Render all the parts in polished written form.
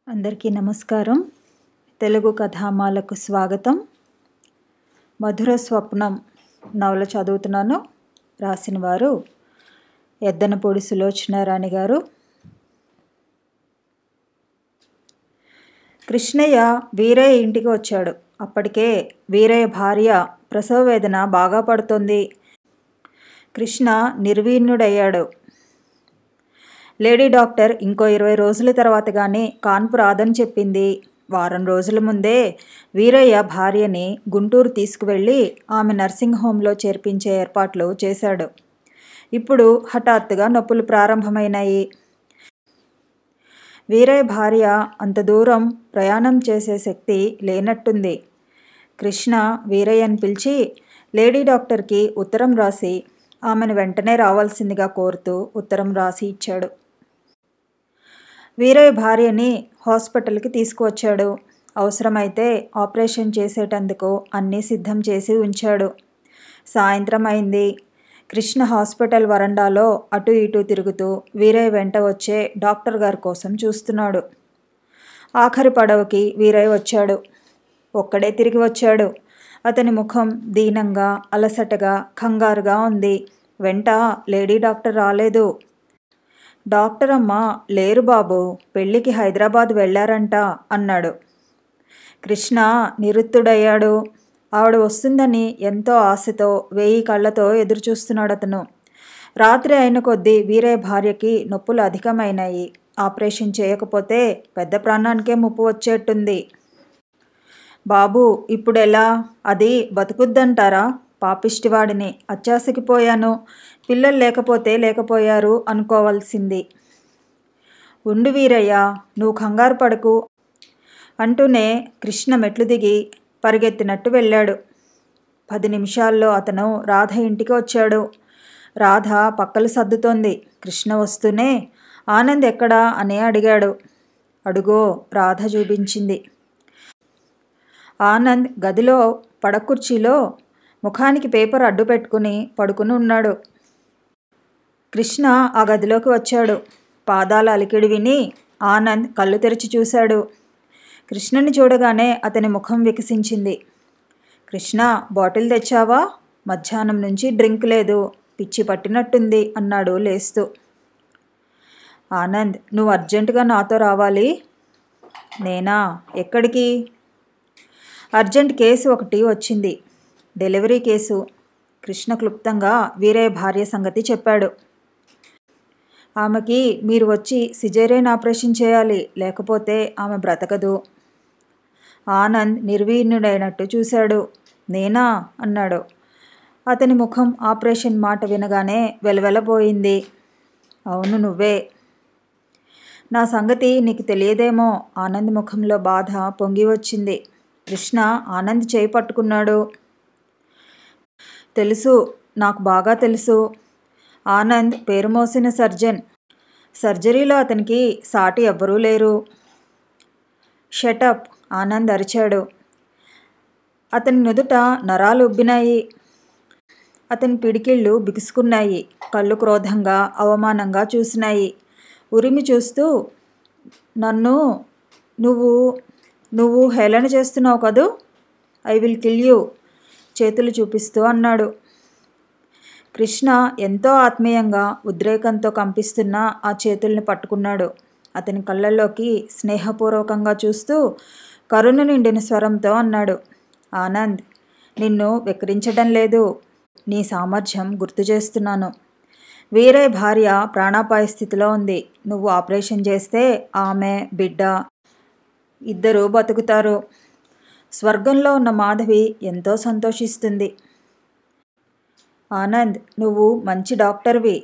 అందరికీ నమస్కారం. తెలుగు కథామాలకు స్వాగతం. మధుర స్వప్నం నవల చదువుతున్నాను. రాసిన వారు ఎద్దనపూడి సులోచనారాణి గారు. కృష్ణయ్య వీరయ్య ఇంటికి వచ్చాడు. అప్పటికే వీరయ్య భార్య ప్రసవ వేదన బాగా పడుతోంది. కృష్ణ నిర్వీర్ణుడయ్యాడు. లేడీ డాక్టర్ ఇంకో 20 రోజుల తర్వాత కానీ కాన్పు రాదని చెప్పింది. వారం రోజుల ముందే వీరయ్య భార్యని గుంటూరు తీసుకువెళ్ళి ఆమె నర్సింగ్ హోంలో చేర్పించే ఏర్పాట్లు చేశాడు. ఇప్పుడు హఠాత్తుగా నొప్పులు ప్రారంభమైనాయి. వీరయ్య భార్య అంత దూరం ప్రయాణం చేసే శక్తి లేనట్టుంది. కృష్ణ వీరయ్యని పిలిచి లేడీ డాక్టర్కి ఉత్తరం రాసి ఆమెను వెంటనే రావాల్సిందిగా కోరుతూ ఉత్తరం రాసి ఇచ్చాడు. వీరయ్య భార్యని హాస్పిటల్కి తీసుకువచ్చాడు. అవసరమైతే ఆపరేషన్ చేసేటందుకు అన్నీ సిద్ధం చేసి ఉంచాడు. సాయంత్రం అయింది. కృష్ణ హాస్పిటల్ వరండాలో అటు ఇటు తిరుగుతూ వీరయ్య వెంట వచ్చే డాక్టర్ గారి కోసం చూస్తున్నాడు. ఆఖరి పడవకి వీరయ్య వచ్చాడు. ఒక్కడే తిరిగి వచ్చాడు. అతని ముఖం దీనంగా, అలసటగా, కంగారుగా ఉంది. వెంట లేడీ డాక్టర్ రాలేదు. డాక్టర్ అమ్మ లేరు బాబు, పెళ్ళికి హైదరాబాద్ వెళ్ళారంట అన్నాడు. కృష్ణ నిరుత్తుడయ్యాడు. ఆవిడ వస్తుందని ఎంతో ఆశతో 1000 కళ్ళతో ఎదురుచూస్తున్నాడు అతను. రాత్రి అయిన కొద్దీ వీరయ్య భార్యకి నొప్పులు అధికమైనాయి. ఆపరేషన్ చేయకపోతే పెద్ద ప్రాణానికే ముప్పు వచ్చేట్టుంది. బాబు ఇప్పుడెలా? అది బతుకుద్దంటారా? పాపిష్టివాడిని, అత్యాశకిపోయాను. పిల్లలు లేకపోతే లేకపోయారు అనుకోవాల్సింది. ఉండు వీరయ్య, నువ్వు కంగారు పడకు అంటూనే కృష్ణ మెట్లు దిగి పరిగెత్తినట్టు వెళ్ళాడు. 10 నిమిషాల్లో అతను రాధ ఇంటికి వచ్చాడు. రాధ పక్కలు సర్దుతోంది. కృష్ణ వస్తూనే ఆనంద్ ఎక్కడా అని అడిగాడు. అడుగో రాధ చూపించింది. ఆనంద్ గదిలో పడకుర్చీలో ముఖానికి పేపర్ అడ్డు పెట్టుకుని పడుకుని ఉన్నాడు. కృష్ణ ఆ గదిలోకి వచ్చాడు. పాదాల అలికిడి విని ఆనంద్ కళ్ళు తెరిచి చూశాడు. కృష్ణని చూడగానే అతని ముఖం వికసించింది. కృష్ణ, బాటిల్ తెచ్చావా? మధ్యాహ్నం నుంచి డ్రింక్ లేదు, పిచ్చి పట్టినట్టుంది అన్నాడు లేస్తూ. ఆనంద్, నువ్వు అర్జెంటుగా నాతో రావాలి. నేనా? ఎక్కడికి? అర్జెంట్ కేసు ఒకటి వచ్చింది, డెలివరీ కేసు. కృష్ణ క్లుప్తంగా వీరయ్య భార్య సంగతి చెప్పాడు. ఆమెకి మీరు వచ్చి సిజేరియన్ ఆపరేషన్ చేయాలి, లేకపోతే ఆమె బ్రతకదు. ఆనంద్ నిర్వీర్ణుడైనట్టు చూశాడు. నేనా అన్నాడు. అతని ముఖం ఆపరేషన్ మాట వినగానే వెలవెలబోయింది. అవును నువ్వే. నా సంగతి నీకు తెలియదేమో. ఆనంద్ ముఖంలో బాధ పొంగి వచ్చింది. కృష్ణ ఆనంద్ చేయి పట్టుకున్నాడు. తెలుసు, నాకు బాగా తెలుసు. ఆనంద్ పేరు మోసిన సర్జన్. సర్జరీలో అతనికి సాటి ఎవ్వరూ లేరు. షటప్, ఆనంద్ అరిచాడు. అతని నుదుట నరాలు ఉబ్బినాయి. అతని పిడికిళ్ళు బిగుసుకున్నాయి. కళ్ళు క్రోధంగా, అవమానంగా చూసినాయి. ఉరిమి చూస్తూ, నన్ను నువ్వు హేళన చేస్తున్నావు కదూ? ఐ విల్ కిల్ యూ చేతులు చూపిస్తూ అన్నాడు. కృష్ణ ఎంతో ఆత్మీయంగా, ఉద్రేకంతో కంపిస్తున్న ఆ చేతుల్ని పట్టుకున్నాడు. అతని కళ్ళల్లోకి స్నేహపూర్వకంగా చూస్తూ కరుణ నిండిన స్వరంతో అన్నాడు. ఆనంద్, నిన్ను వెక్కిరించడం లేదు, నీ సామర్థ్యం గుర్తు చేస్తున్నాను. వీరయ్య భార్య ప్రాణాపాయ స్థితిలో ఉంది. నువ్వు ఆపరేషన్ చేస్తే ఆమె, బిడ్డ ఇద్దరూ బతుకుతారు. స్వర్గంలో ఉన్న మాధవి ఎంతో సంతోషిస్తుంది. ఆనంద్, నువ్వు మంచి డాక్టర్వి.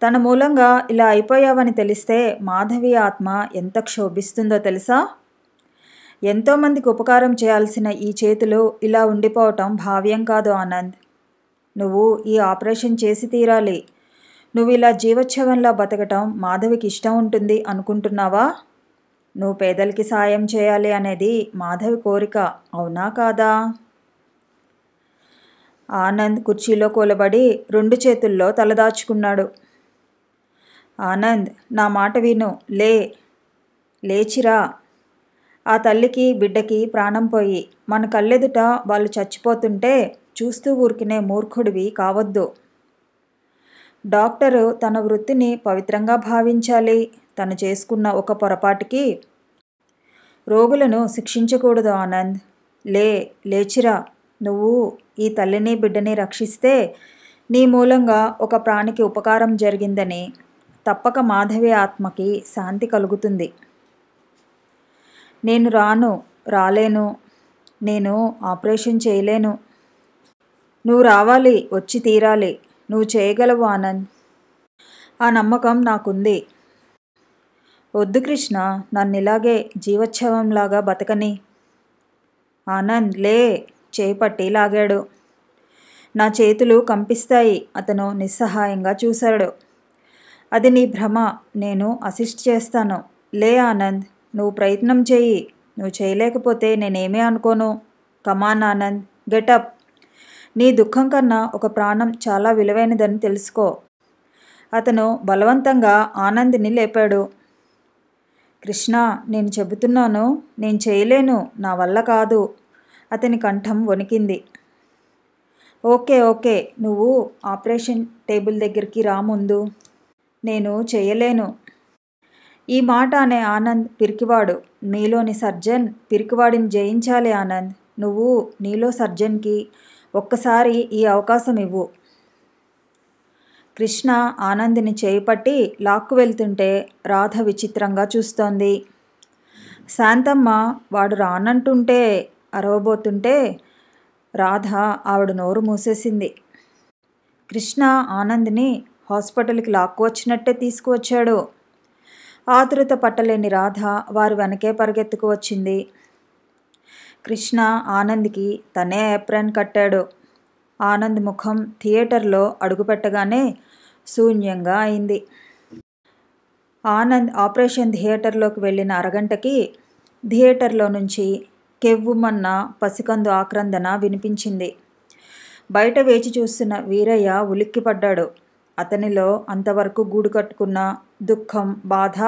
తన మూలంగా ఇలా అయిపోయావని తెలిస్తే మాధవి ఆత్మ ఎంత క్షోభిస్తుందో తెలుసా? ఎంతోమందికి ఉపకారం చేయాల్సిన ఈ చేతులు ఇలా ఉండిపోవటం భావ్యం కాదు ఆనంద్. నువ్వు ఈ ఆపరేషన్ చేసి తీరాలి. నువ్వు ఇలా జీవోత్సవంలా బతకటం మాధవికి ఇష్టం ఉంటుంది అనుకుంటున్నావా? నువ్వు పేదలకి సాయం చేయాలి అనేది మాధవి కోరిక, అవునా కాదా? ఆనంద్ కుర్చీలో కూలబడి 2 చేతుల్లో తలదాచుకున్నాడు. ఆనంద్, నా మాట విను, లే. లేచిరా. ఆ తల్లికి బిడ్డకి ప్రాణం పోయి మన కళ్ళెదుట వాళ్ళు చచ్చిపోతుంటే చూస్తూ ఊరికినే మూర్ఖుడివి కావద్దు. డాక్టరు తన వృత్తిని పవిత్రంగా భావించాలి. తను చేసుకున్న ఒక పొరపాటుకి రోగులను శిక్షించకూడదు ఆనంద్. లేచిరా. నువ్వు ఈ తల్లిని బిడ్డని రక్షిస్తే నీ మూలంగా ఒక ప్రాణికి ఉపకారం జరిగిందని తప్పక మాధవి ఆత్మకి శాంతి కలుగుతుంది. నేను రాలేను. నేను ఆపరేషన్ చేయలేను. నువ్వు రావాలి, వచ్చి తీరాలి. నువ్వు చేయగలవు ఆనంద్. ఆ నమ్మకం నాకుంది. వద్దు కృష్ణ, నన్నిలాగే జీవోత్సవంలాగా బతకని. ఆనంద్ చేపట్టి లాగాడు. నా చేతులు కంపిస్తాయి. అతను నిస్సహాయంగా చూశాడు. అది నీ భ్రమ. నేను అసిస్ట్ చేస్తాను. ఆనంద్, నువ్వు ప్రయత్నం చెయ్యి. నువ్వు చేయలేకపోతే నేనేమీ అనుకోను. కమాన్ ఆనంద్, గెటప్. నీ దుఃఖం కన్నా ఒక ప్రాణం చాలా విలువైనదని తెలుసుకో. అతను బలవంతంగా ఆనంద్ని లేపాడు. కృష్ణ, నేను చెబుతున్నాను, నేను చేయలేను. నా వల్ల కాదు. అతని కంఠం వణికింది. ఓకే, నువ్వు ఆపరేషన్ టేబుల్ దగ్గరికి రా ముందు. నేను చేయలేను. ఈ మాట అనే ఆనంద్ పిరికివాడు. నీలోని సర్జన్ పిరికివాడిని జయించాలి ఆనంద్. నువ్వు నీలో సర్జన్కి ఒక్కసారి ఈ అవకాశం ఇవ్వు. కృష్ణ ఆనంద్ని చేయిపట్టి లాక్కు వెళ్తుంటే రాధ విచిత్రంగా చూస్తోంది. శాంతమ్మ వాడు రానంటుంటే అరవబోతుంటే రాధ ఆవిడ నోరు మూసేసింది. కృష్ణ ఆనంద్ని హాస్పిటల్కి లాక్కు వచ్చినట్టే తీసుకువచ్చాడు. ఆతురత పట్టలేని రాధ వారి వెనకే పరిగెత్తుకు వచ్చింది. కృష్ణ ఆనంద్కి తనే ఏప్రాన్ కట్టాడు. ఆనంద్ ముఖం థియేటర్లో అడుగుపెట్టగానే శూన్యంగా అయింది. ఆనంద్ ఆపరేషన్ థియేటర్లోకి వెళ్ళిన అరగంటకి థియేటర్లో నుంచి కెవ్వుమన్న పసికందు ఆక్రందన వినిపించింది. బయట వేచి చూస్తున్న వీరయ్య ఉలిక్కిపడ్డాడు. అతనిలో అంతవరకు గూడు కట్టుకున్న దుఃఖం, బాధ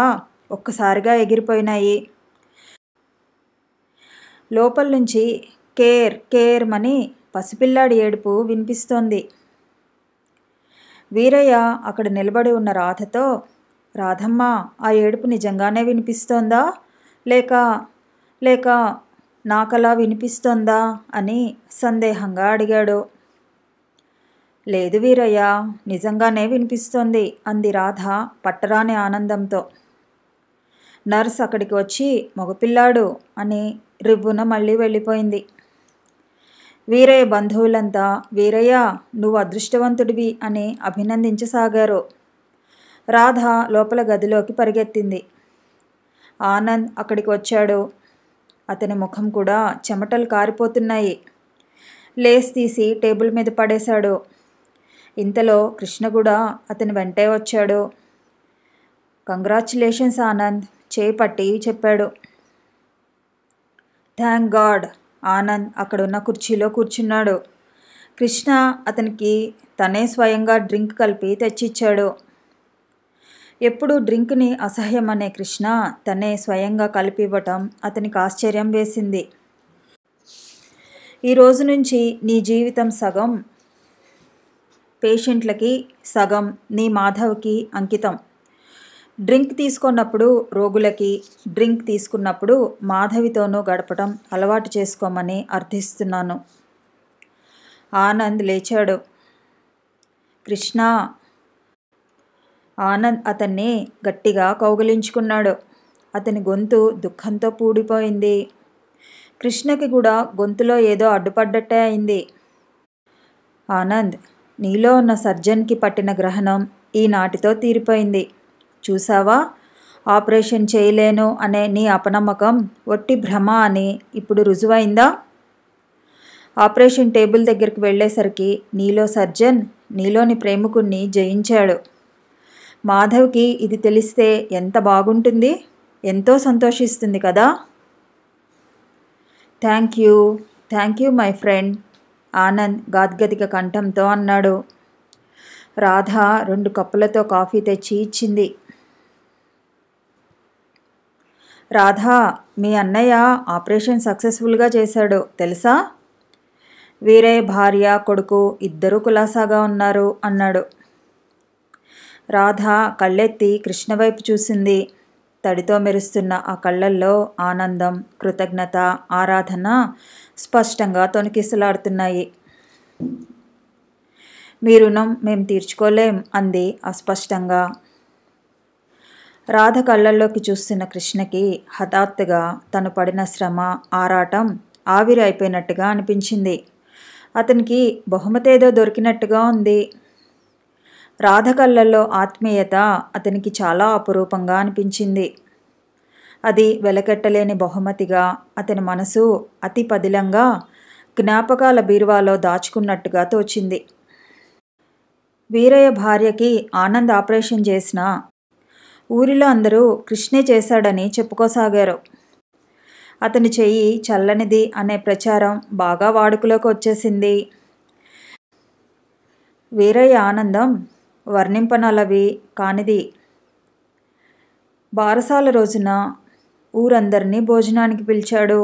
ఒక్కసారిగా ఎగిరిపోయినాయి. లోపల నుంచి కేర్మని పసిపిల్లాడి ఏడుపు వినిపిస్తోంది. వీరయ్య అక్కడ నిలబడి ఉన్న రాధతో, రాధమ్మ, ఆ ఏడుపు నిజంగానే వినిపిస్తోందా లేక నాకలా వినిపిస్తోందా అని సందేహంగా అడిగాడు. లేదు వీరయ్య, నిజంగానే వినిపిస్తోంది అంది రాధ పట్టరాని ఆనందంతో. నర్స్ అక్కడికి వచ్చి మగపిల్లాడు అని రివ్వున మళ్ళీ వెళ్ళిపోయింది. వీరయ్య బంధువులంతా వీరయ్య నువ్వు అదృష్టవంతుడివి అని అభినందించసాగారు. రాధ లోపల గదిలోకి పరిగెత్తింది. ఆనంద్ అక్కడికి వచ్చాడు. అతని ముఖం కూడా చెమటలు కారిపోతున్నాయి. లేస్ తీసి టేబుల్ మీద పడేశాడు. ఇంతలో కృష్ణ కూడా అతని వెంటే వచ్చాడు. కంగ్రాచ్యులేషన్స్ ఆనంద్, చేపట్టి చెప్పాడు. Thank God. ఆనంద్ అక్కడున్న కుర్చీలో కూర్చున్నాడు. కృష్ణ అతనికి తనే స్వయంగా డ్రింక్ కలిపి తెచ్చిచ్చాడు. ఎప్పుడూ డ్రింక్ని అసహ్యమనే కృష్ణ తనే స్వయంగా కలిపి ఇవ్వటం అతనికి ఆశ్చర్యం వేసింది. ఈ రోజు నుంచి నీ జీవితం సగం పేషెంట్లకి, సగం నీ మాధవ్కి అంకితం. డ్రింక్ తీసుకున్నప్పుడు రోగులకి, డ్రింక్ తీసుకున్నప్పుడు మాధవితోనూ గడపడం అలవాటు చేసుకోమని అర్థిస్తున్నాను. ఆనంద్ లేచాడు. కృష్ణ. ఆనంద్ అతన్ని గట్టిగా కౌగిలించుకున్నాడు. అతని గొంతు దుఃఖంతో పూడిపోయింది. కృష్ణకి కూడా గొంతులో ఏదో అడ్డుపడ్డట్టే అయింది. ఆనంద్, నీలో ఉన్న సర్జన్కి పట్టిన గ్రహణం ఈనాటితో తీరిపోయింది. చూసావా, ఆపరేషన్ చేయలేను అనే నీ అపనమ్మకం ఒట్టి భ్రమ అని ఇప్పుడు రుజువైందా? ఆపరేషన్ టేబుల్ దగ్గరికి వెళ్ళేసరికి నీలో సర్జన్ నీలోని ప్రేమికుణ్ణి జయించాడు. మాధవ్కి ఇది తెలిస్తే ఎంత బాగుంటుంది, ఎంతో సంతోషిస్తుంది కదా. Thank you my friend, Anand గాద్గదిక కంఠంతో అన్నాడు. రాధ 2 కప్పులతో కాఫీ తెచ్చి ఇచ్చింది. రాధా, మీ అన్నయ్య ఆపరేషన్ సక్సెస్ఫుల్గా చేశాడు తెలుసా? వీరయ్య భార్య కొడుకు ఇద్దరూ కులాసాగా ఉన్నారు అన్నాడు. రాధ కళ్ళెత్తి కృష్ణ వైపు చూసింది. తడితో మెరుస్తున్న ఆ కళ్ళల్లో ఆనందం, కృతజ్ఞత, ఆరాధన స్పష్టంగా తొణికిసలాడుతున్నాయి. మీ రుణం మేం తీర్చుకోలేం అంది అస్పష్టంగా. రాధ కళ్ళల్లోకి చూస్తున్న కృష్ణకి హఠాత్తుగా తను పడిన శ్రమ, ఆరాటం ఆవిరి అయిపోయినట్టుగా అనిపించింది. అతనికి బహుమతేదో దొరికినట్టుగా ఉంది. రాధ కళ్ళల్లో ఆత్మీయత అతనికి చాలా అపురూపంగా అనిపించింది. అది వెలకెట్టలేని బహుమతిగా అతని మనసు అతి పదిలంగా జ్ఞాపకాల బీరువాలో దాచుకున్నట్టుగా తోచింది. వీరయ్య భార్యకి ఆనంద్ ఆపరేషన్ చేసిన ఊరిలో అందరూ కృష్ణే చేశాడని చెప్పుకోసాగారు. అతని చెయ్యి చల్లనిది అనే ప్రచారం బాగా వాడుకలోకి వచ్చేసింది. వీరయ్య ఆనందం వర్ణింపనలవి కానిది. బారసాల రోజున ఊరందరినీ భోజనానికి పిలిచాడు.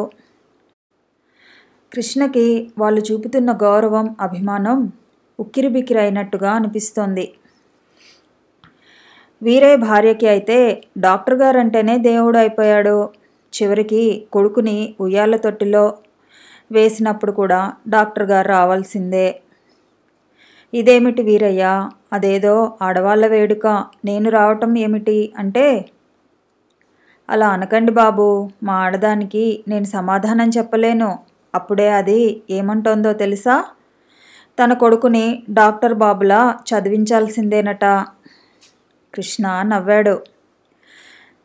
కృష్ణకి వాళ్ళు చూపుతున్న గౌరవం, అభిమానం ఉక్కిరిబిక్కిరి అయినట్టుగా అనిపిస్తోంది. వీరయ్య భార్యకి అయితే డాక్టర్ గారంటేనే దేవుడు అయిపోయాడు. చివరికి కొడుకుని ఉయ్యాల తొట్టిలో వేసినప్పుడు కూడా డాక్టర్ గారు రావాల్సిందే. ఇదేమిటి వీరయ్య, అదేదో ఆడవాళ్ళ వేడుక, నేను రావటం ఏమిటి అంటే, అలా అనకండి బాబు, మా ఆడదానికి నేను సమాధానం చెప్పలేను. అప్పుడే అది ఏమంటోందో తెలుసా? తన కొడుకుని డాక్టర్ బాబులా చదివించాల్సిందేనట. కృష్ణ నవ్వాడు.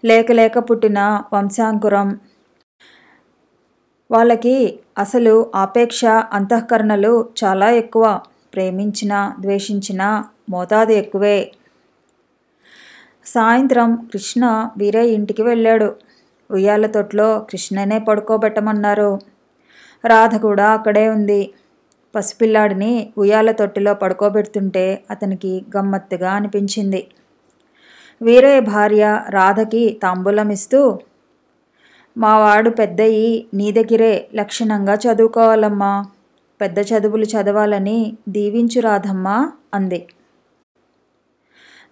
లేక పుట్టిన వంశాంకురం. వాళ్ళకి అసలు ఆపేక్ష, అంతఃకరణలు చాలా ఎక్కువ. ప్రేమించినా ద్వేషించినా మోతాదు ఎక్కువే. సాయంత్రం కృష్ణ వీరయ్య ఇంటికి వెళ్ళాడు. ఉయ్యాల తొట్లో కృష్ణనే పడుకోబెట్టమన్నారు. రాధ కూడా అక్కడే ఉంది. పసిపిల్లాడిని ఉయ్యాల తొట్టిలో పడుకోబెడుతుంటే అతనికి గమ్మత్తుగా అనిపించింది. వీరయ్య భార్య రాధకి తాంబూలం ఇస్తూ, మావాడు పెద్దయి నీ దగ్గరే లక్షణంగా చదువుకోవాలమ్మా, పెద్ద చదువులు చదవాలని దీవించు రాధమ్మా అంది.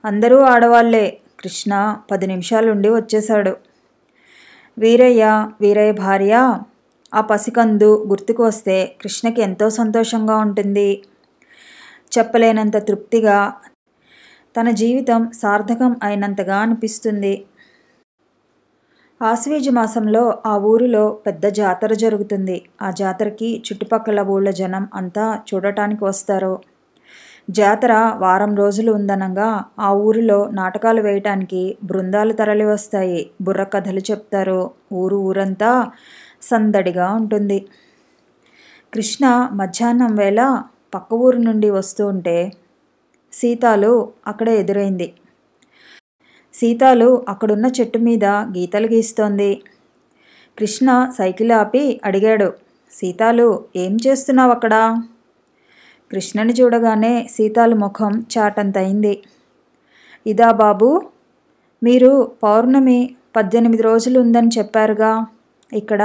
అందరూ ఆడవాళ్లే. కృష్ణ 10 నిమిషాలుండి వచ్చేశాడు. వీరయ్య భార్య ఆ పసికందు గుర్తుకు వస్తే కృష్ణకి ఎంతో సంతోషంగా ఉంటుంది. చెప్పలేనంత తృప్తిగా, తన జీవితం సార్థకం అయినంతగా అనిపిస్తుంది. ఆశ్వీజ మాసంలో ఆ ఊరిలో పెద్ద జాతర జరుగుతుంది. ఆ జాతరకి చుట్టుపక్కల ఊళ్ళ జనం అంతా చూడటానికి వస్తారు. జాతర వారం రోజులు ఉందనగా ఆ ఊరిలో నాటకాలు వేయటానికి బృందాలు తరలి వస్తాయి. బుర్ర కథలు చెప్తారు. ఊరంతా సందడిగా ఉంటుంది. కృష్ణ మధ్యాహ్నం వేళ పక్క ఊరు నుండి వస్తూ ఉంటే సీతాలు అక్కడే ఎదురైంది. సీతాలు అక్కడున్న చెట్టు మీద గీతలు గీస్తోంది. కృష్ణ సైకిల్ ఆపి అడిగాడు, సీతాలు ఏం చేస్తున్నావు అక్కడ? కృష్ణని చూడగానే సీతాలు ముఖం చాటంతయింది. ఇదా బాబు, మీరు పౌర్ణమి 18 రోజులు ఉందని చెప్పారుగా, ఇక్కడ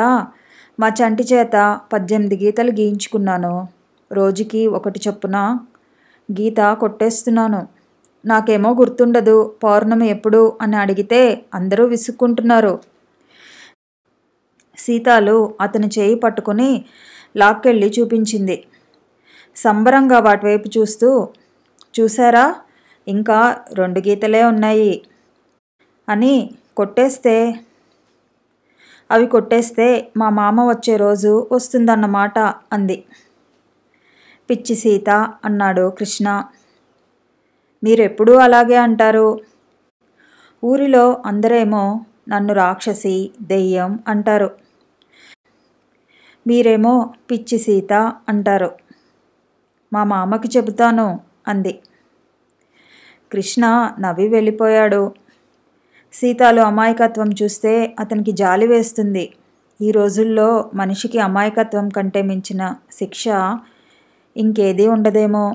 మా చంటి చేత 18 గీతలు గీయించుకున్నాను. రోజుకి 1 చొప్పున గీత కొట్టేస్తున్నాను. నాకేమో గుర్తుండదు పౌర్ణమి ఎప్పుడు అని అడిగితే అందరూ విసుక్కుంటున్నారు. సీతాలు అతని చేయి పట్టుకుని లాక్కెళ్ళి చూపించింది. సంబరంగా వాటివైపు చూస్తూ, చూసారా, ఇంకా 2 గీతలే ఉన్నాయి అని అవి కొట్టేస్తే మా మామ వచ్చే రోజు వస్తుందన్నమాట అంది. పిచ్చి సీత అన్నాడు కృష్ణ. మీరెప్పుడూ అలాగే అంటారు. ఊరిలో అందరేమో నన్ను రాక్షసి, దెయ్యం అంటారు. మీరేమో పిచ్చి సీత అంటారు. మా మామకి చెబుతాను అంది. కృష్ణ నవ్వి వెళ్ళిపోయాడు. సీతాలు అమాయకత్వం చూస్తే అతనికి జాలి వేస్తుంది. ఈ రోజుల్లో మనిషికి అమాయకత్వం కంటే మించిన శిక్ష ఇంకేదీ ఉండదేమో.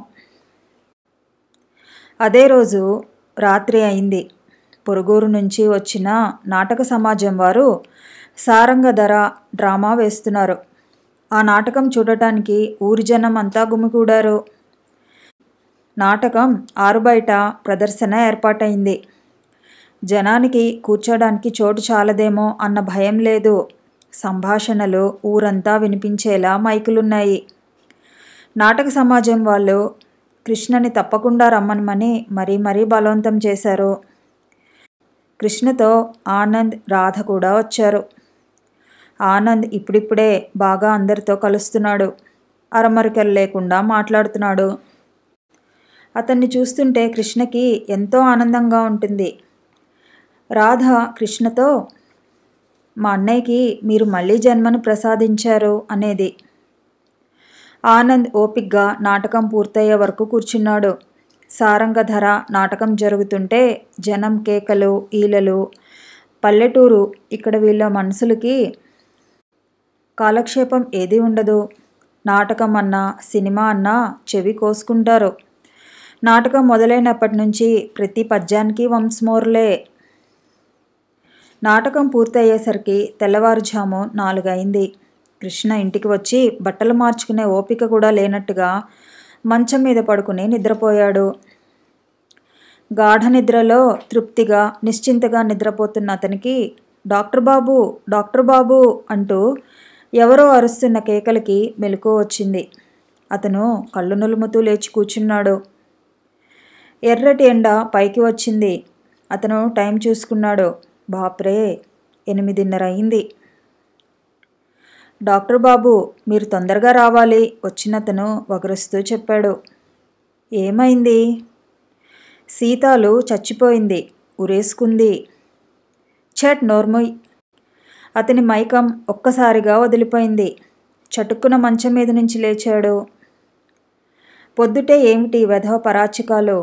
అదే రోజు రాత్రి అయింది. పొరుగురు నుంచి వచ్చిన నాటక సమాజం వారు సారంగధర డ్రామా వేస్తున్నారు. ఆ నాటకం చూడటానికి ఊరి జనం అంతా గుమికూడారు. నాటకం ఆరుబయట ప్రదర్శన ఏర్పాటైంది. జనానికి కూర్చోడానికి చోటు చాలదేమో అన్న భయం లేదు. సంభాషణలు ఊరంతా వినిపించేలా మైకులున్నాయి. నాటక సమాజం వాళ్ళు కృష్ణని తప్పకుండా రమ్మనమని మరీ బలవంతం చేశారు. కృష్ణతో ఆనంద్, రాధ కూడా వచ్చారు. ఆనంద్ ఇప్పుడిప్పుడే బాగా అందరితో కలుస్తున్నాడు. అరమరికలు లేకుండా మాట్లాడుతున్నాడు. అతన్ని చూస్తుంటే కృష్ణకి ఎంతో ఆనందంగా ఉంటుంది. రాధ కృష్ణతో, మా అన్నయ్యకి మీరు మళ్ళీ జన్మను ప్రసాదించారు అనేది. ఆనంద్ ఓపిగ్గా నాటకం పూర్తయ్యే వరకు కూర్చున్నాడు. సారంగధర నాటకం జరుగుతుంటే జనం కేకలు, ఈలలు. పల్లెటూరు. ఇక్కడ వీళ్ళ మనసులకి కాలక్షేపం ఏదీ ఉండదు. నాటకం అన్నా సినిమా అన్నా చెవి కోసుకుంటారు. నాటకం మొదలైనప్పటి నుంచి ప్రతి పద్యానికి వంశమోర్లే. నాటకం పూర్తయ్యేసరికి తెల్లవారుజాము 4 అయింది. కృష్ణ ఇంటికి వచ్చి బట్టలు మార్చుకునే ఓపిక కూడా లేనట్టుగా మంచం మీద పడుకుని నిద్రపోయాడు. గాఢ నిద్రలో తృప్తిగా నిశ్చింతగా నిద్రపోతున్న అతనికి డాక్టర్ బాబు, డాక్టర్ బాబు అంటూ ఎవరో అరుస్తున్న కేకలకి మెలకువ వచ్చింది. అతను కళ్ళు నులుముతూ లేచి కూర్చున్నాడు. ఎర్రటి ఎండ పైకి వచ్చింది. అతను టైం చూసుకున్నాడు. బాప్రే, 8:30 అయింది. డాక్టర్ బాబు, మీరు తొందరగా రావాలి, వచ్చినతను వగరుస్తూ చెప్పాడు. ఏమైంది? సీతాలు చచ్చిపోయింది, ఉరేసుకుంది. ఛట్, నోర్మోయ్. అతని మైకం ఒక్కసారిగా వదిలిపోయింది. చటుక్కున మంచం మీద నుంచి లేచాడు. పొద్దుటే ఏమిటి వెధవ పరాచికాలు?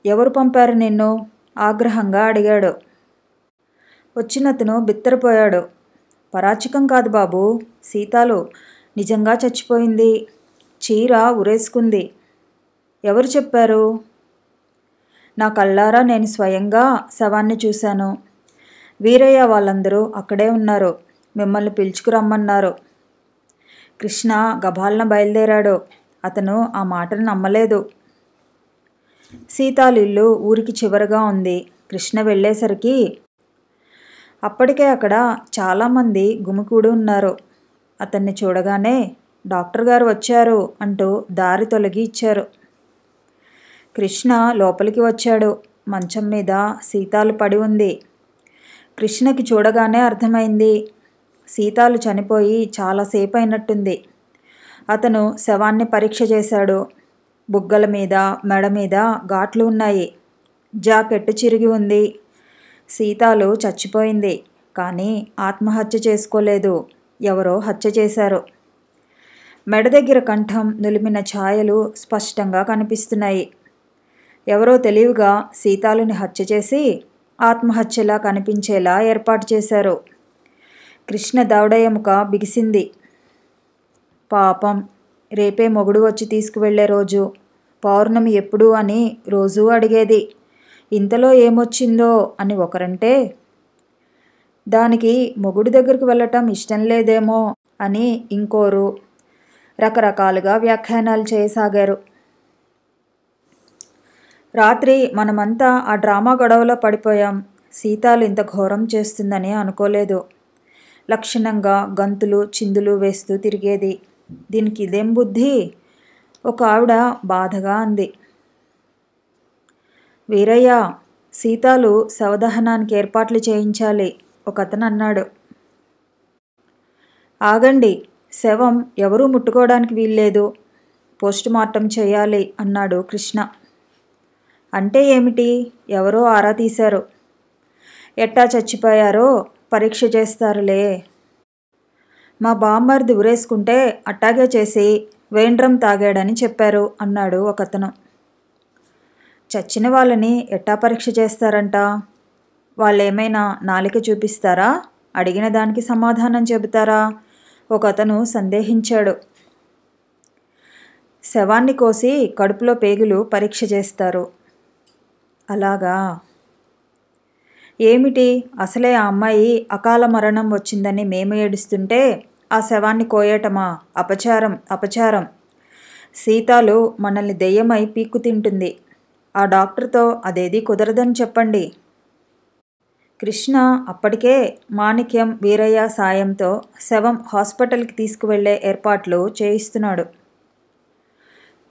ఎవరు పంపారు నిన్ను? ఆగ్రహంగా అడిగాడు. వచ్చినతను బిత్తరపోయాడు. పరాచికం కాదు బాబు, సీతాలు నిజంగా చచ్చిపోయింది. చీర ఉరేసుకుంది. ఎవరు చెప్పారు? నా కళ్ళారా నేను స్వయంగా శవాన్ని చూశాను. వీరయ్య వాళ్ళందరూ అక్కడే ఉన్నారు. మిమ్మల్ని పిలుచుకురమ్మన్నారు. కృష్ణ గభాలన బయలుదేరాడు. అతను ఆ మాటను నమ్మలేదు. సీతాలిల్లు ఊరికి చివరగా ఉంది. కృష్ణ వెళ్ళేసరికి అప్పటికే అక్కడ చాలామంది గుమికూడి ఉన్నారు. అతన్ని చూడగానే డాక్టర్ గారు వచ్చారు అంటూ దారి తొలగి ఇచ్చారు. కృష్ణ లోపలికి వచ్చాడు. మంచం మీద సీతాలు పడి ఉంది. కృష్ణకి చూడగానే అర్థమైంది. సీతాలు చనిపోయి చాలాసేపు అయినట్టుంది. అతను శవాన్ని పరీక్ష చేశాడు. బుగ్గల మీద, మెడ మీద ఘాట్లు ఉన్నాయి. జాకెట్ చిరిగి ఉంది. సీతాలు చచ్చిపోయింది, కానీ ఆత్మహత్య చేసుకోలేదు. ఎవరో హత్య చేశారు. మెడ దగ్గర కంఠం నులిమిన ఛాయలు స్పష్టంగా కనిపిస్తున్నాయి. ఎవరో తెలివిగా సీతాలుని హత్య చేసి ఆత్మహత్యలా కనిపించేలా ఏర్పాటు చేశారు. కృష్ణ దవడ ఎముక బిగిసింది. పాపం, రేపే మొగుడు వచ్చి తీసుకువెళ్లే రోజు. పౌర్ణమి ఎప్పుడు అని రోజూ అడిగేది. ఇంతలో ఏమొచ్చిందో అని ఒకరంటే, దానికి మొగుడు దగ్గరకు వెళ్ళటం ఇష్టం లేదేమో అని ఇంకోరు రకరకాలుగా వ్యాఖ్యానాలు చేయసాగారు. రాత్రి మనమంతా ఆ డ్రామా గొడవలో పడిపోయాం. సీతాలు ఇంత ఘోరం చేస్తుందని అనుకోలేదు. లక్షణంగా గంతులు చిందులు వేస్తూ తిరిగేది. దీనికి ఇదేం బుద్ధి? ఒక ఆవిడ బాధగా అంది. వీరయ్య, సీతాలు శవదహనానికి ఏర్పాట్లు చేయించాలి, ఒకతను అన్నాడు. ఆగండి, శవం ఎవరూ ముట్టుకోవడానికి వీల్లేదు, పోస్టుమార్టం చేయాలి అన్నాడు కృష్ణ. అంటే ఏమిటి? ఎవరో ఆరా తీశారు. ఎట్టా చచ్చిపోయారో పరీక్ష చేస్తారులే. మా బామ్మర్ది ఉరేసుకుంటే అట్టాగే చేసి వేండ్రం తాగాడని చెప్పారు అన్నాడు ఒకతను. చచ్చిన వాళ్ళని ఎట్టా పరీక్ష చేస్తారంట? వాళ్ళేమైనా నాలిక చూపిస్తారా? అడిగిన దానికి సమాధానం చెబుతారా? ఒకతను సందేహించాడు. శవాన్ని కోసి కడుపులో పేగులు పరీక్ష చేస్తారు. అలాగా? ఏమిటి, అసలే ఆ అమ్మాయి అకాల మరణం వచ్చిందని మేము ఏడుస్తుంటే ఆ శవాన్ని కోయటమా? అపచారం, అపచారం. సీతాలు మనల్ని దెయ్యమై పీక్కు తింటుంది. ఆ డాక్టర్తో అదేదీ కుదరదని చెప్పండి. కృష్ణ అప్పటికే మాణిక్యం, వీరయ్య సాయంతో శవం హాస్పిటల్కి తీసుకువెళ్లే ఏర్పాట్లు చేయిస్తున్నాడు.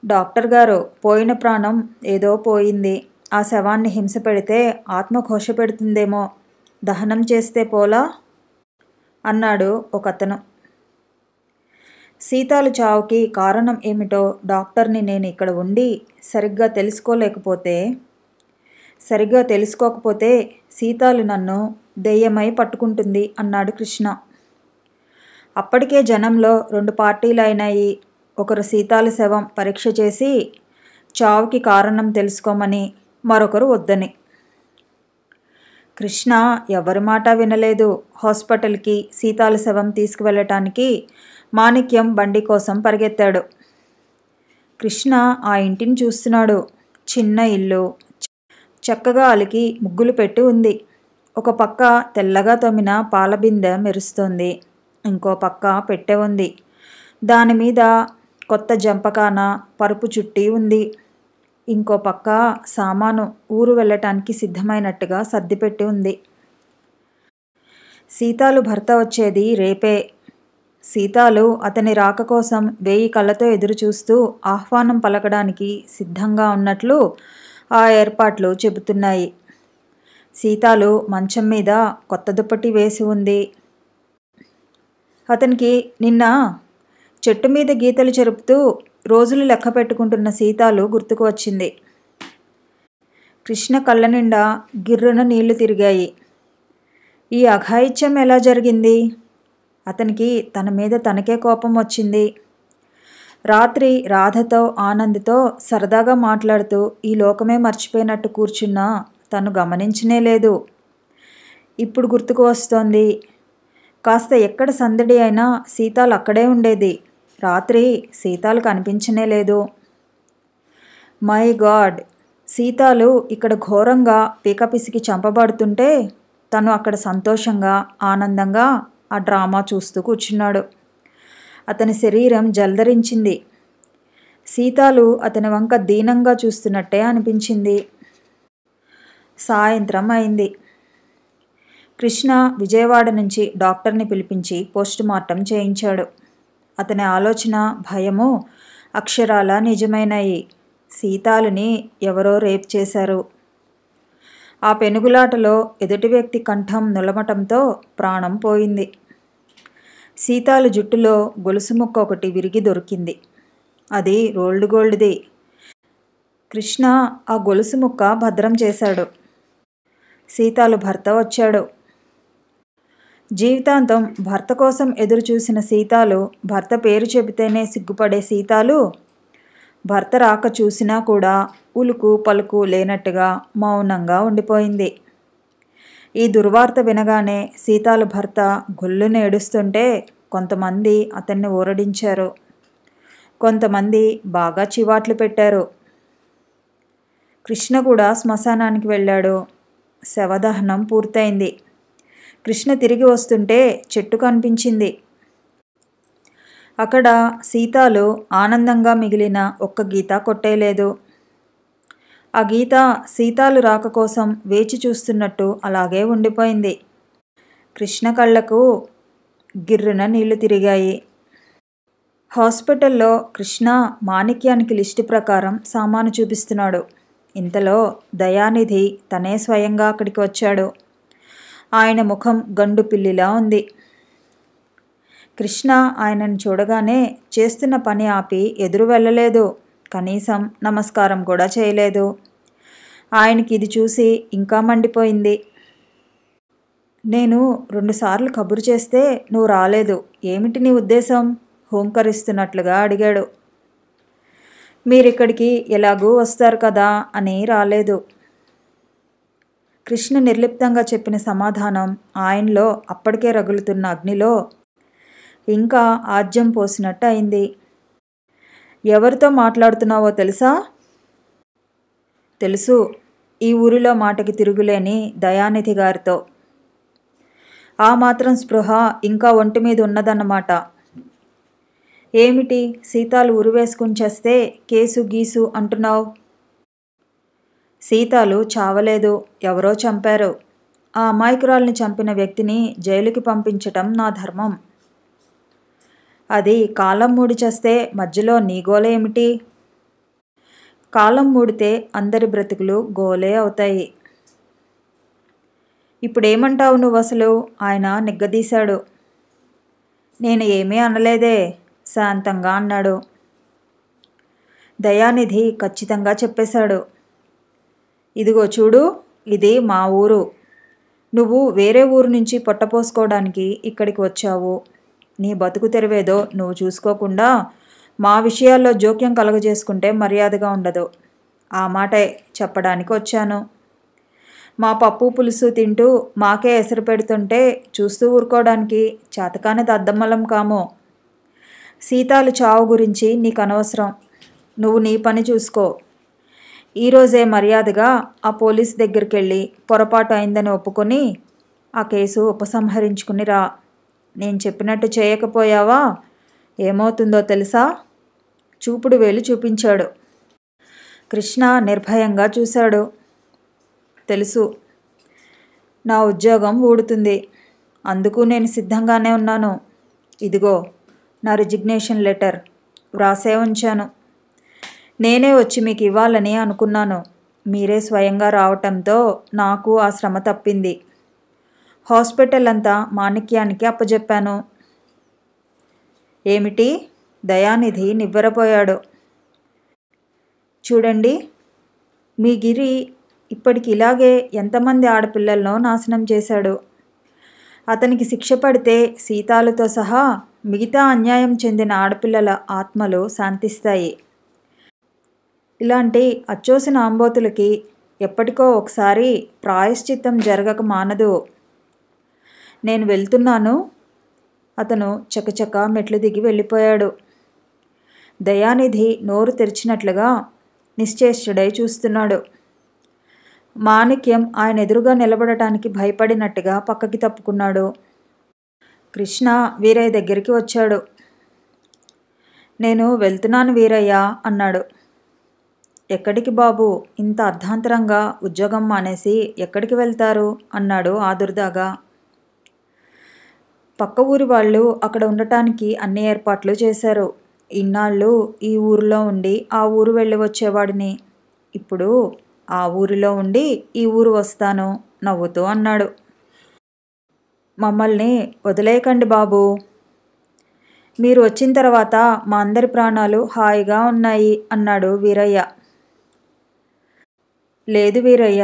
డాక్టర్ గారు, పోయిన ప్రాణం ఏదో పోయింది. ఆ శవాన్ని హింస పెడితే ఆత్మఘోష పెడుతుందేమో, దహనం చేస్తే పోలా అన్నాడు ఒకతను. సీతాలు చావుకి కారణం ఏమిటో డాక్టర్ని నేను ఇక్కడ ఉండి సరిగ్గా తెలుసుకోకపోతే సీతాలు నన్ను దెయ్యమై పట్టుకుంటుంది అన్నాడు కృష్ణ. అప్పటికే జనంలో 2 పార్టీలు అయినాయి. ఒకరు సీతాలు శవం పరీక్ష చేసి చావుకి కారణం తెలుసుకోమని, మరొకరు వద్దని. కృష్ణ ఎవరి మాట వినలేదు. హాస్పిటల్కి సీతాల శవం తీసుకువెళ్ళటానికి మాణిక్యం బండి కోసం పరిగెత్తాడు. కృష్ణ ఆ ఇంటిని చూస్తున్నాడు. చిన్న ఇల్లు, చక్కగా అలికి ముగ్గులు పెట్టి ఉంది. ఒక పక్క తెల్లగా తొమ్మిన పాలబిందె మెరుస్తోంది. ఇంకో పక్క పెట్టె ఉంది. దానిమీద కొత్త జంపకాన పరుపు చుట్టి ఉంది. ఇంకో పక్క సామాను ఊరు వెళ్ళటానికి సిద్ధమైనట్టుగా సర్దిపెట్టి ఉంది. సీతాలు భర్త వచ్చేది రేపే. సీతాలు అతని రాక కోసం 1000 కళ్ళతో ఎదురుచూస్తూ ఆహ్వానం పలకడానికి సిద్ధంగా ఉన్నట్లు ఆ ఏర్పాట్లు చెబుతున్నాయి. సీతాలు మంచం మీద కొత్త దుప్పటి వేసి ఉంది. అతనికి నిన్న చెట్టు మీద గీతలు చెరుపుతూ రోజులు లెక్క పెట్టుకుంటున్న సీతాలు గుర్తుకు వచ్చింది. కృష్ణ కళ్ళ నిండా గిర్రున నీళ్లు తిరిగాయి. ఈ అఘాయిత్యం ఎలా జరిగింది? అతనికి తన మీద తనకే కోపం వచ్చింది. రాత్రి రాధతో, ఆనంద్తో సరదాగా మాట్లాడుతూ ఈ లోకమే మర్చిపోయినట్టు కూర్చున్నా తను గమనించనే లేదు. ఇప్పుడు గుర్తుకు వస్తోంది. కాస్త ఎక్కడ సందడి అయినా సీతాలు అక్కడే ఉండేది. రాత్రి సీతాలు కనిపించనే లేదు. మై గాడ్, సీతాలు ఇక్కడ ఘోరంగా పీకపిసికి చంపబడుతుంటే తను అక్కడ సంతోషంగా, ఆనందంగా ఆ డ్రామా చూస్తూ కూర్చున్నాడు. అతని శరీరం జల్దరించింది. సీతాలు అతని వంక దీనంగా చూస్తున్నట్టే అనిపించింది. సాయంత్రం అయింది. కృష్ణ విజయవాడ నుంచి డాక్టర్ని పిలిపించి పోస్టుమార్టం చేయించాడు. అతని ఆలోచన, భయము అక్షరాలా నిజమైనాయి. సీతాలుని ఎవరో రేప్ చేశారు. ఆ పెనుగులాటలో ఎదుటి వ్యక్తి కంఠం నులమటంతో ప్రాణం పోయింది. సీతాలు జుట్టులో గొలుసు ముక్క ఒకటి విరిగి దొరికింది. అది రోల్డ్ గోల్డ్ది. కృష్ణ ఆ గొలుసు ముక్క భద్రం చేశాడు. సీతాలు భర్త వచ్చాడు. జీవితాంతం భర్త కోసం ఎదురుచూసిన సీతాలు, భర్త పేరు చెబితేనే సిగ్గుపడే సీతాలు, భర్త రాక చూసినా కూడా ఉలుకు పలుకు లేనట్టుగా మౌనంగా ఉండిపోయింది. ఈ దుర్వార్త వినగానే సీతాలు భర్త గొల్లున ఏడుస్తుంటే కొంతమంది అతన్ని ఊరడించారు. కొంతమంది బాగా చివాట్లు పెట్టారు. కృష్ణ కూడా శ్మశానానికి వెళ్ళాడు. శవదహనం పూర్తయింది. కృష్ణ తిరిగి వస్తుంటే చెట్టు కనిపించింది. అక్కడ సీతాలు ఆనందంగా మిగిలిన ఒక్క గీత కొట్టేయలేదు. ఆ గీత సీతాలు రాక కోసం వేచి చూస్తున్నట్టు అలాగే ఉండిపోయింది. కృష్ణ కళ్ళకు గిర్రున నీళ్లు తిరిగాయి. హాస్పిటల్లో కృష్ణ మాణిక్యానికి లిస్టు ప్రకారం సామాను చూపిస్తున్నాడు. ఇంతలో దయానిధి తనే స్వయంగా అక్కడికి వచ్చాడు. ఆయన ముఖం గండు పిల్లిలా ఉంది. కృష్ణ ఆయనను చూడగానే చేస్తున్న పని ఆపి ఎదురు వెళ్ళలేదు. కనీసం నమస్కారం కూడా చేయలేదు. ఆయనకి ఇది చూసి ఇంకా మండిపోయింది. నేను 2 సార్లు కబురు చేస్తే నువ్వు రాలేదు. ఏమిటి నీ ఉద్దేశం? హూంకరిస్తున్నట్లుగా అడిగాడు. మీరిక్కడికి ఎలాగూ వస్తారు కదా అని రాలేదు. కృష్ణ నిర్లిప్తంగా చెప్పిన సమాధానం ఆయనలో అప్పటికే రగులుతున్న అగ్నిలో ఇంకా ఆజ్యం పోసినట్టు అయింది. ఎవరితో మాట్లాడుతున్నావో తెలుసా? తెలుసు. ఈ ఊరిలో మాటకి తిరుగులేని దయానిధి గారితో. ఆ మాత్రం స్పృహ ఇంకా ఒంటి మీద ఉన్నదన్నమాట. ఏమిటి సీతాలు ఉరివేసుకుని చేస్తే కేసు గీసు అంటున్నావు? సీతాలు చావలేదు, ఎవరో చంపారు. ఆ అమాయకురాల్ని చంపిన వ్యక్తిని జైలుకి పంపించటం నా ధర్మం. అది కాలం మూడి చేస్తే మధ్యలో నీ గోల ఏమిటి? కాలం మూడితే అందరి బ్రతుకులు గోలే అవుతాయి. ఇప్పుడేమంటావు నువ్వు అసలు? ఆయన నిగ్గదీశాడు. నేను ఏమీ అనలేదే, శాంతంగా అన్నాడు. దయానిధి ఖచ్చితంగా చెప్పేశాడు. ఇదిగో చూడు, ఇది మా ఊరు. నువ్వు వేరే ఊరు నుంచి పొట్టపోసుకోవడానికి ఇక్కడికి వచ్చావు. నీ బతుకు తెరవేదో నువ్వు చూసుకోకుండా మా విషయాల్లో జోక్యం కలగజేసుకుంటే మర్యాదగా ఉండదు. ఆ మాటే చెప్పడానికి వచ్చాను. మా పప్పు పులుసు తింటూ మాకే ఎసరు పెడుతుంటే చూస్తూ ఊరుకోవడానికి చేతకాని దద్దమ్మలం కాము. సీతాలు చావు గురించి నీకు అనవసరం. నువ్వు నీ పని చూసుకో. ఈరోజే మర్యాదగా ఆ పోలీస్ దగ్గరికి వెళ్ళి పొరపాటు అయిందని ఒప్పుకొని ఆ కేసు ఉపసంహరించుకుని రా. నేను చెప్పినట్టు చేయకపోయావా ఏమవుతుందో తెలుసా? చూపుడు వేలు చూపించాడు. కృష్ణ నిర్భయంగా చూశాడు. తెలుసు, నా ఉద్యోగం ఊడుతుంది. అందుకు నేను సిద్ధంగానే ఉన్నాను. ఇదిగో నా రిజిగ్నేషన్ లెటర్ వ్రాసే ఉంచాను. నేనే వచ్చి మీకు ఇవ్వాలని అనుకున్నాను. మీరే స్వయంగా రావటంతో నాకు ఆ శ్రమ తప్పింది. హాస్పిటల్ అంతా మాణిక్యానికి అప్పజెప్పాను. ఏమిటి? దయానిధి నివ్వెరపోయాడు. చూడండి, మీ గిరి ఇప్పటికి ఇలాగే ఎంతమంది ఆడపిల్లలను నాశనం చేశాడు. అతనికి శిక్ష పడితే సీతాలతో సహా మిగతా అన్యాయం చెందిన ఆడపిల్లల ఆత్మలు శాంతిస్తాయి. ఇలాంటి అచ్చోసిన ఆంబోతులకి ఎప్పటికో ఒకసారి ప్రాయశ్చిత్తం జరగక మానదు. నేను వెళ్తున్నాను. అతను చకచక మెట్లు దిగి వెళ్ళిపోయాడు. దయానిధి నోరు తెరిచినట్లుగా నిశ్చేష్టుడై చూస్తున్నాడు. మాణిక్యం ఆయన ఎదురుగా నిలబడటానికి భయపడినట్టుగా పక్కకి తప్పుకున్నాడు. కృష్ణ వీరయ్య దగ్గరికి వచ్చాడు. నేను వెళ్తున్నాను వీరయ్య అన్నాడు. ఎక్కడికి బాబు? ఇంత అర్ధాంతరంగా ఉద్యోగం మానేసి ఎక్కడికి వెళ్తారు అన్నాడు ఆదుర్దాగా. పక్క ఊరి వాళ్ళు అక్కడ ఉండటానికి అన్ని ఏర్పాట్లు చేశారు. ఇన్నాళ్ళు ఈ ఊరిలో ఉండి ఆ ఊరు వెళ్ళి వచ్చేవాడిని. ఇప్పుడు ఆ ఊరిలో ఉండి ఈ ఊరు వస్తాను నవ్వుతూ అన్నాడు. మమ్మల్ని వదిలేయకండి బాబు. మీరు వచ్చిన తర్వాత మా అందరి ప్రాణాలు హాయిగా ఉన్నాయి అన్నాడు వీరయ్య. లేదు వీరయ్య,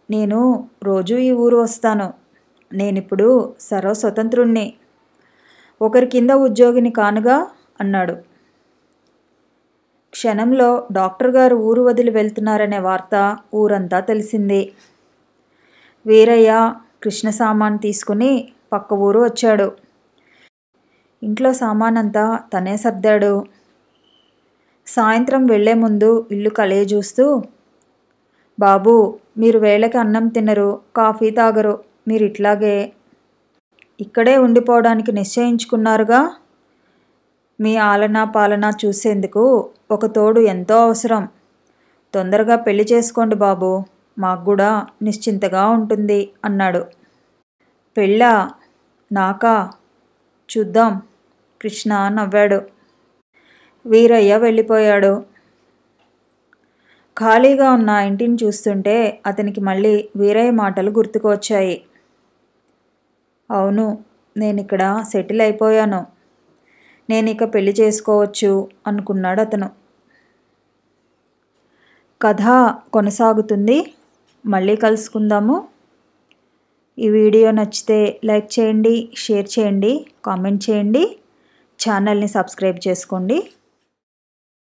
నేను రోజూ ఈ ఊరు వస్తాను. నేనిప్పుడు సర్వస్వతంత్రుణ్ణి. ఒకరి కింద ఉద్యోగిని కానుగా అన్నాడు. క్షణంలో డాక్టర్ గారు ఊరు వదిలి వెళ్తున్నారనే వార్త ఊరంతా తెలిసింది. వీరయ్య కృష్ణ సామాన్ తీసుకుని పక్క ఊరు వచ్చాడు. ఇంట్లో సామానంతా తనే సర్దాడు. సాయంత్రం వెళ్లే ముందు ఇల్లు కలయి చూస్తూ, బాబు, మీరు వేళకి అన్నం తినరు, కాఫీ తాగరు. మీరు ఇట్లాగే ఇక్కడే ఉండిపోవడానికి నిశ్చయించుకున్నారుగా. మీ ఆలనా పాలనా చూసేందుకు ఒక తోడు ఎంతో అవసరం. తొందరగా పెళ్లి చేసుకోండి బాబు, మాకు కూడా నిశ్చింతగా ఉంటుంది అన్నాడు. పెళ్ళా? నాకా? చూద్దాం. కృష్ణ నవ్వాడు. వీరయ్య వెళ్ళిపోయాడు. ఖాళీగా ఉన్న ఇంటిని చూస్తుంటే అతనికి మళ్ళీ వీరయ్య మాటలు గుర్తుకు వచ్చాయి. అవును, నేనిక్కడ సెటిల్ అయిపోయాను. నేనిక పెళ్లి చేసుకోవచ్చు అనుకున్నాడు అతను. కథ కొనసాగుతుంది. మళ్ళీ కలుసుకుందాము. ఈ వీడియో నచ్చితే లైక్ చేయండి, షేర్ చేయండి, కామెంట్ చేయండి. ఛానల్ని సబ్స్క్రైబ్ చేసుకోండి.